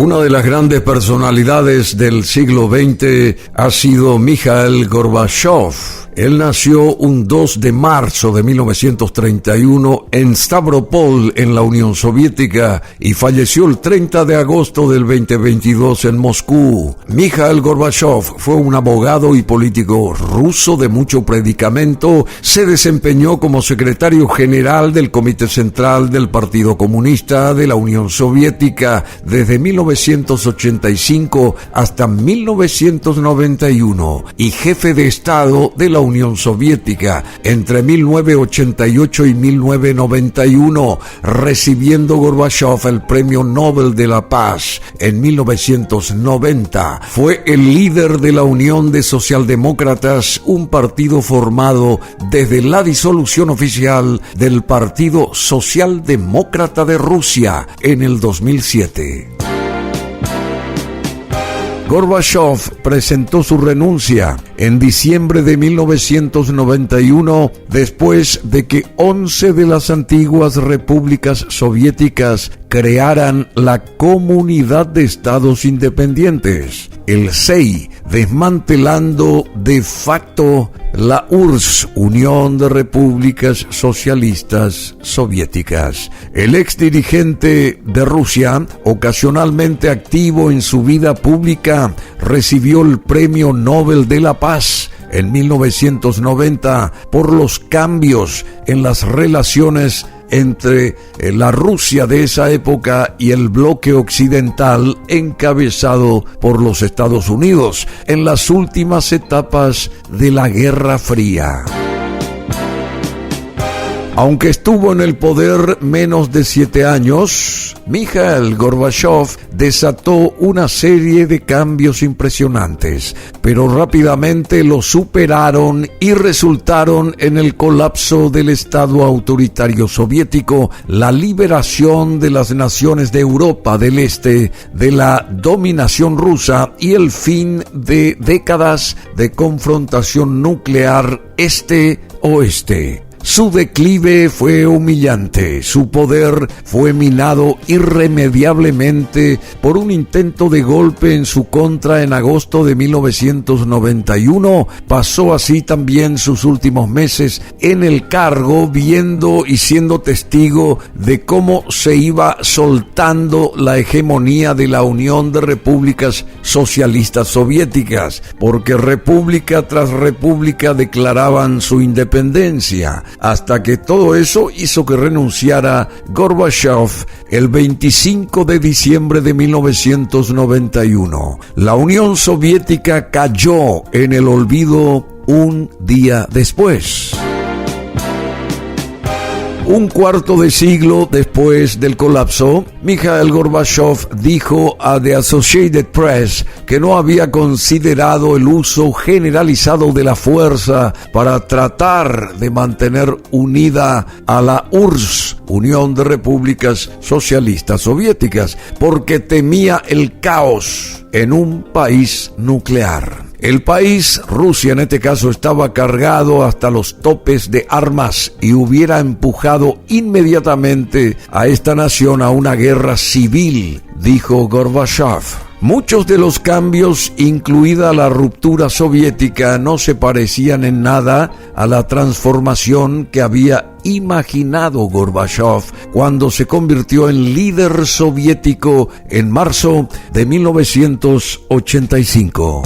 Una de las grandes personalidades del siglo XX ha sido Mikhail Gorbachev. Él nació un 2 de marzo de 1931 en Stavropol, en la Unión Soviética, y falleció el 30 de agosto del 2022 en Moscú. Mikhail Gorbachev fue un abogado y político ruso de mucho predicamento. Se desempeñó como secretario general del Comité Central del Partido Comunista de la Unión Soviética desde 1985 hasta 1991 y jefe de Estado de la Unión Soviética entre 1988 y 1991, recibiendo Gorbachev el Premio Nobel de la Paz en 1990. Fue el líder de la Unión de Socialdemócratas, un partido formado desde la disolución oficial del Partido Socialdemócrata de Rusia en el 2007. Gorbachev presentó su renuncia en diciembre de 1991 después de que 11 de las antiguas repúblicas soviéticas crearan la Comunidad de Estados Independientes, el CEI, desmantelando de facto la URSS, Unión de Repúblicas Socialistas Soviéticas. El ex dirigente de Rusia, ocasionalmente activo en su vida pública, recibió el Premio Nobel de la Paz en 1990 por los cambios en las relaciones entre la Rusia de esa época y el bloque occidental encabezado por los Estados Unidos en las últimas etapas de la Guerra Fría. Aunque estuvo en el poder menos de 7 años, Mikhail Gorbachev desató una serie de cambios impresionantes, pero rápidamente lo superaron y resultaron en el colapso del Estado autoritario soviético, la liberación de las naciones de Europa del Este de la dominación rusa y el fin de décadas de confrontación nuclear este-oeste. Su declive fue humillante, su poder fue minado irremediablemente por un intento de golpe en su contra en agosto de 1991. Pasó así también sus últimos meses en el cargo, viendo y siendo testigo de cómo se iba soltando la hegemonía de la Unión de Repúblicas Socialistas Soviéticas, porque república tras república declaraban su independencia, hasta que todo eso hizo que renunciara Gorbachev el 25 de diciembre de 1991. La Unión Soviética cayó en el olvido un día después. Un cuarto de siglo después del colapso, Mikhail Gorbachev dijo a The Associated Press que no había considerado el uso generalizado de la fuerza para tratar de mantener unida a la URSS, Unión de Repúblicas Socialistas Soviéticas, porque temía el caos en un país nuclear. El país, Rusia en este caso, estaba cargado hasta los topes de armas y hubiera empujado inmediatamente a esta nación a una guerra civil, dijo Gorbachev. Muchos de los cambios, incluida la ruptura soviética, no se parecían en nada a la transformación que había imaginado Gorbachev cuando se convirtió en líder soviético en marzo de 1985.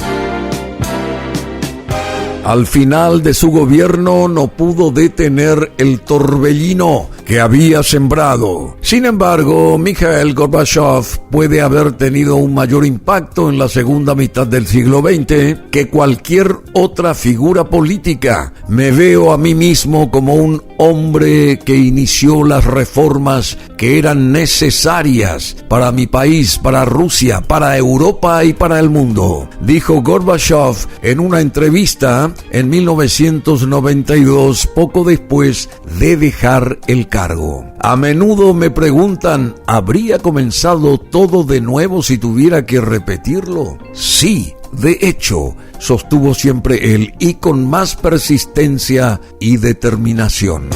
Al final de su gobierno no pudo detener el torbellino que había sembrado. Sin embargo, Mikhail Gorbachev puede haber tenido un mayor impacto en la segunda mitad del siglo XX que cualquier otra figura política. Me veo a mí mismo como un hombre que inició las reformas que eran necesarias para mi país, para Rusia, para Europa y para el mundo, dijo Gorbachev en una entrevista en 1992, poco después de dejar el cargo. A menudo me preguntan, ¿habría comenzado todo de nuevo si tuviera que repetirlo? Sí, de hecho, sostuvo siempre él, y con más persistencia y determinación.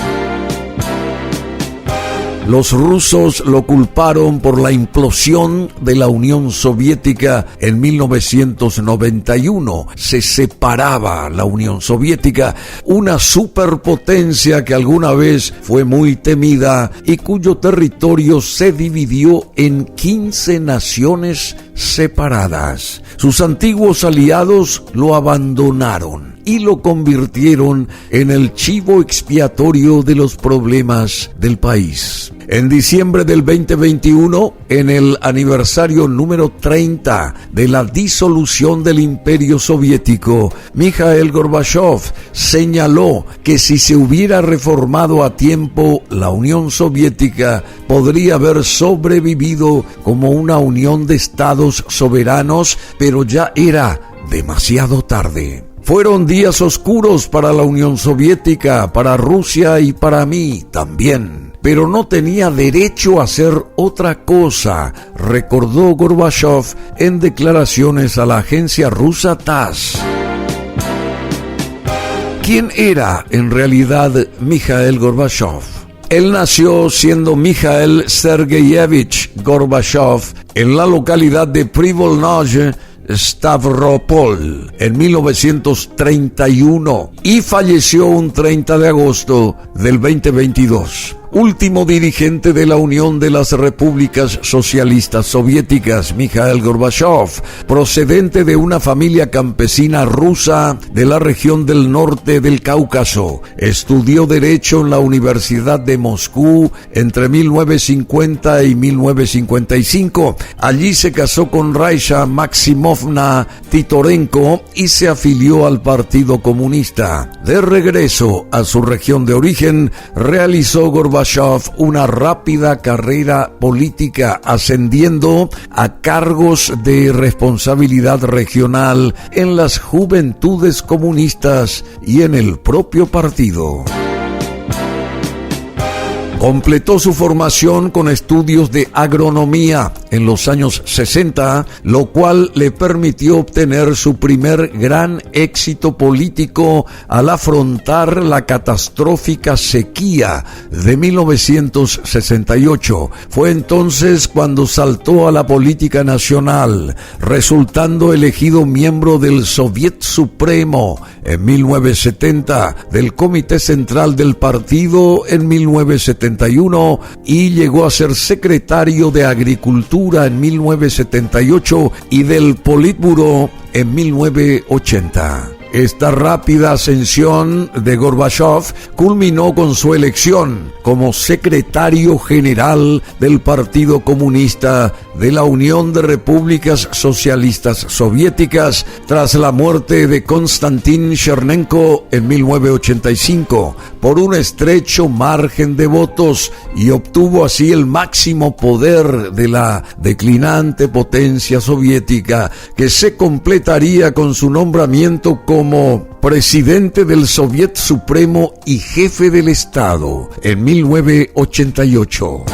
Los rusos lo culparon por la implosión de la Unión Soviética en 1991. Se separaba la Unión Soviética, una superpotencia que alguna vez fue muy temida y cuyo territorio se dividió en 15 naciones separadas. Sus antiguos aliados lo abandonaron y lo convirtieron en el chivo expiatorio de los problemas del país. En diciembre del 2021, en el aniversario número 30 de la disolución del Imperio Soviético, Mikhail Gorbachev señaló que si se hubiera reformado a tiempo, la Unión Soviética podría haber sobrevivido como una unión de estados soberanos, pero ya era demasiado tarde. Fueron días oscuros para la Unión Soviética, para Rusia y para mí también. Pero no tenía derecho a hacer otra cosa, recordó Gorbachev en declaraciones a la agencia rusa TASS. ¿Quién era en realidad Mikhail Gorbachev? Él nació siendo Mikhail Sergeyevich Gorbachev en la localidad de Privolzhny, Stavropol, en 1931 y falleció un 30 de agosto del 2022. Último dirigente de la Unión de las Repúblicas Socialistas Soviéticas, Mikhail Gorbachev, procedente de una familia campesina rusa de la región del norte del Cáucaso. Estudió Derecho en la Universidad de Moscú entre 1950 y 1955. Allí se casó con Raisa Maximovna Titorenko y se afilió al Partido Comunista. De regreso a su región de origen, realizó Gorbachev una rápida carrera política, ascendiendo a cargos de responsabilidad regional en las Juventudes Comunistas y en el propio partido. Completó su formación con estudios de agronomía en los años 60, lo cual le permitió obtener su primer gran éxito político al afrontar la catastrófica sequía de 1968. Fue entonces cuando saltó a la política nacional, resultando elegido miembro del Soviet Supremo en 1970, del Comité Central del Partido en 1971 y llegó a ser secretario de Agricultura en 1978 y del Politburó en 1980. Esta rápida ascensión de Gorbachev culminó con su elección como secretario general del Partido Comunista de la Unión de Repúblicas Socialistas Soviéticas tras la muerte de Konstantin Chernenko en 1985 por un estrecho margen de votos y obtuvo así el máximo poder de la declinante potencia soviética, que se completaría con su nombramiento como presidente del Soviet Supremo y jefe del Estado en 1988.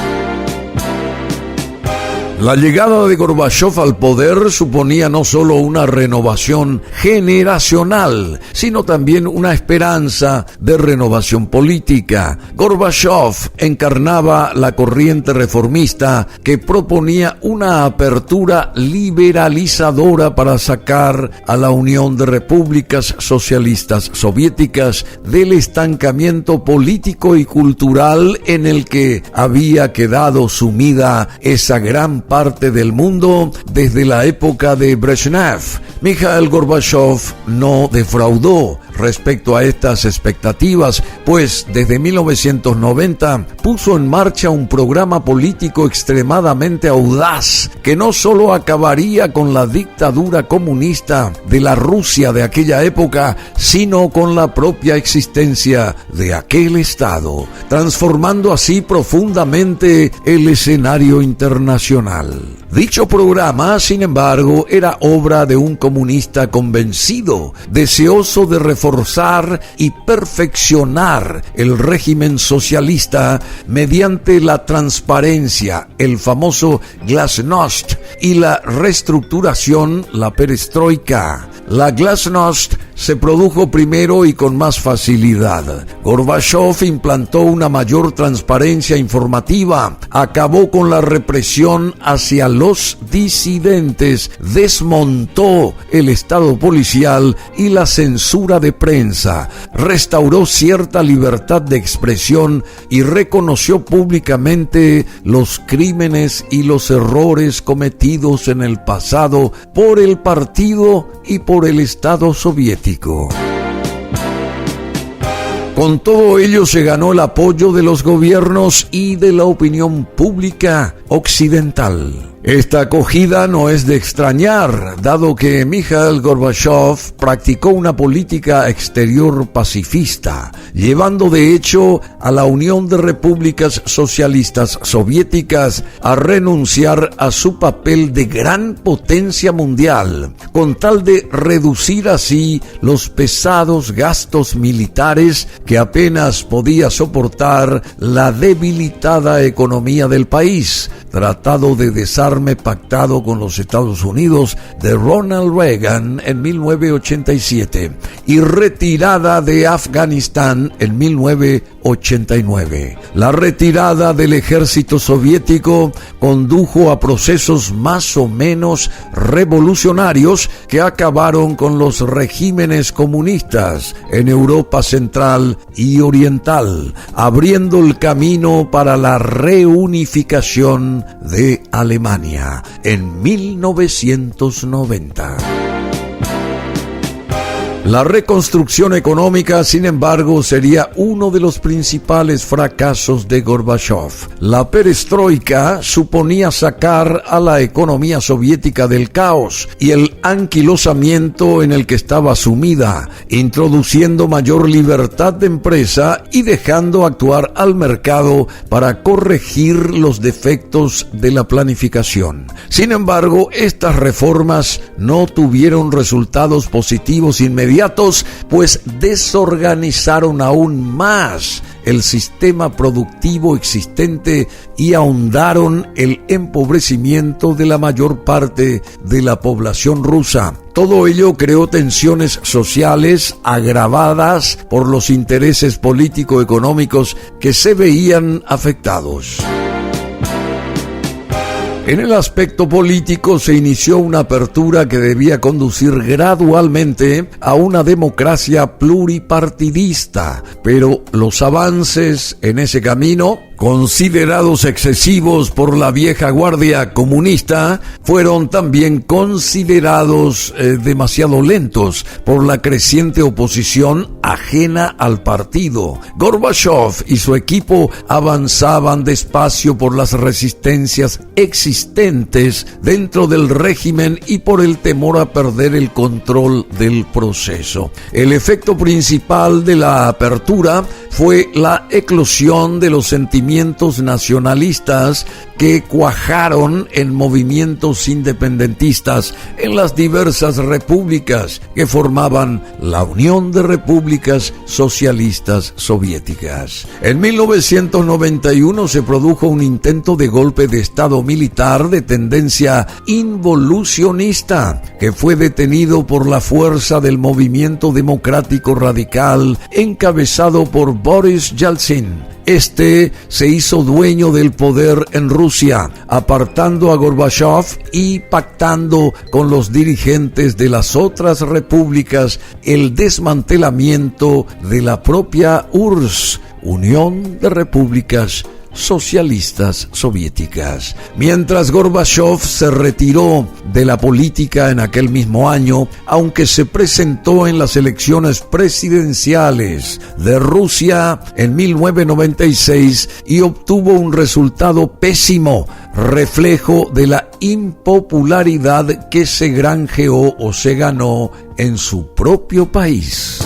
La llegada de Gorbachev al poder suponía no solo una renovación generacional, sino también una esperanza de renovación política. Gorbachev encarnaba la corriente reformista que proponía una apertura liberalizadora para sacar a la Unión de Repúblicas Socialistas Soviéticas del estancamiento político y cultural en el que había quedado sumida esa gran parte del mundo desde la época de Brezhnev. Mikhail Gorbachev no defraudó respecto a estas expectativas, pues desde 1990 puso en marcha un programa político extremadamente audaz que no solo acabaría con la dictadura comunista de la Rusia de aquella época, sino con la propia existencia de aquel Estado, transformando así profundamente el escenario internacional. Dicho programa, sin embargo, era obra de un comunista convencido, deseoso de reforzar y perfeccionar el régimen socialista mediante la transparencia, el famoso glasnost, y la reestructuración, la perestroika. La glasnost se produjo primero y con más facilidad. Gorbachov implantó una mayor transparencia informativa, acabó con la represión hacia los disidentes, desmontó el Estado policial y la censura de prensa, restauró cierta libertad de expresión y reconoció públicamente los crímenes y los errores cometidos en el pasado por el partido y por el Estado soviético. Con todo ello se ganó el apoyo de los gobiernos y de la opinión pública occidental. Esta acogida no es de extrañar, dado que Mikhail Gorbachov practicó una política exterior pacifista, llevando de hecho a la Unión de Repúblicas Socialistas Soviéticas a renunciar a su papel de gran potencia mundial, con tal de reducir así los pesados gastos militares que apenas podía soportar la debilitada economía del país, tratado de desarme pactado con los Estados Unidos de Ronald Reagan en 1987 y retirada de Afganistán en 1989. La retirada del ejército soviético condujo a procesos más o menos revolucionarios que acabaron con los regímenes comunistas en Europa Central y Oriental, abriendo el camino para la reunificación de Alemania en 1990. La reconstrucción económica, sin embargo, sería uno de los principales fracasos de Gorbachov. La perestroika suponía sacar a la economía soviética del caos y el anquilosamiento en el que estaba sumida, introduciendo mayor libertad de empresa y dejando actuar al mercado para corregir los defectos de la planificación. Sin embargo, estas reformas no tuvieron resultados positivos inmediatos, pues desorganizaron aún más el sistema productivo existente y ahondaron el empobrecimiento de la mayor parte de la población rusa. Todo ello creó tensiones sociales agravadas por los intereses político-económicos que se veían afectados. En el aspecto político se inició una apertura que debía conducir gradualmente a una democracia pluripartidista, pero los avances en ese camino, considerados excesivos por la vieja guardia comunista, fueron también considerados demasiado lentos por la creciente oposición ajena al partido. Gorbachov y su equipo avanzaban despacio por las resistencias existentes dentro del régimen y por el temor a perder el control del proceso. El efecto principal de la apertura fue la eclosión de los sentimientos nacionalistas que cuajaron en movimientos independentistas en las diversas repúblicas que formaban la Unión de Repúblicas Socialistas Soviéticas. En 1991 se produjo un intento de golpe de Estado militar de tendencia involucionista que fue detenido por la fuerza del movimiento democrático radical encabezado por Boris Yeltsin. Este se hizo dueño del poder en Rusia, apartando a Gorbachov y pactando con los dirigentes de las otras repúblicas el desmantelamiento de la propia URSS, Unión de Repúblicas Socialistas Soviéticas. Mientras Gorbachov se retiró de la política en aquel mismo año, aunque se presentó en las elecciones presidenciales de Rusia en 1996 y obtuvo un resultado pésimo, reflejo de la impopularidad que se granjeó o se ganó en su propio país.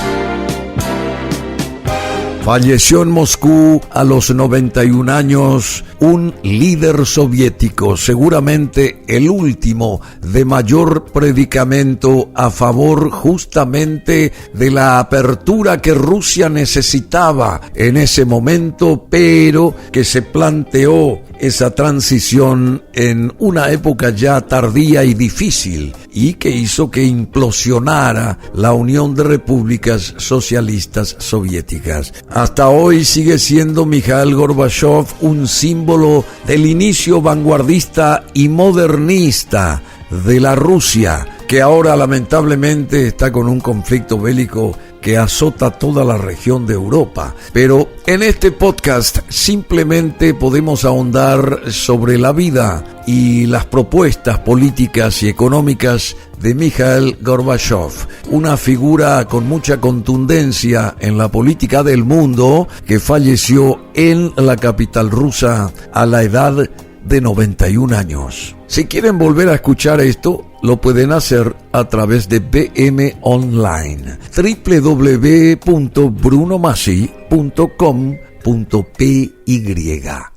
Falleció en Moscú a los 91 años un líder soviético, seguramente el último de mayor predicamento a favor justamente de la apertura que Rusia necesitaba en ese momento, pero que se planteó esa transición en una época ya tardía y difícil, y que hizo que implosionara la Unión de Repúblicas Socialistas Soviéticas. Hasta hoy sigue siendo Mikhail Gorbachev un símbolo del inicio vanguardista y modernista de la Rusia, que ahora lamentablemente está con un conflicto bélico que azota toda la región de Europa. Pero en este podcast simplemente podemos ahondar sobre la vida y las propuestas políticas y económicas de Mikhail Gorbachev, una figura con mucha contundencia en la política del mundo que falleció en la capital rusa a la edad de 91 años. Si quieren volver a escuchar esto, lo pueden hacer a través de BM Online, www.brunomasi.com.py.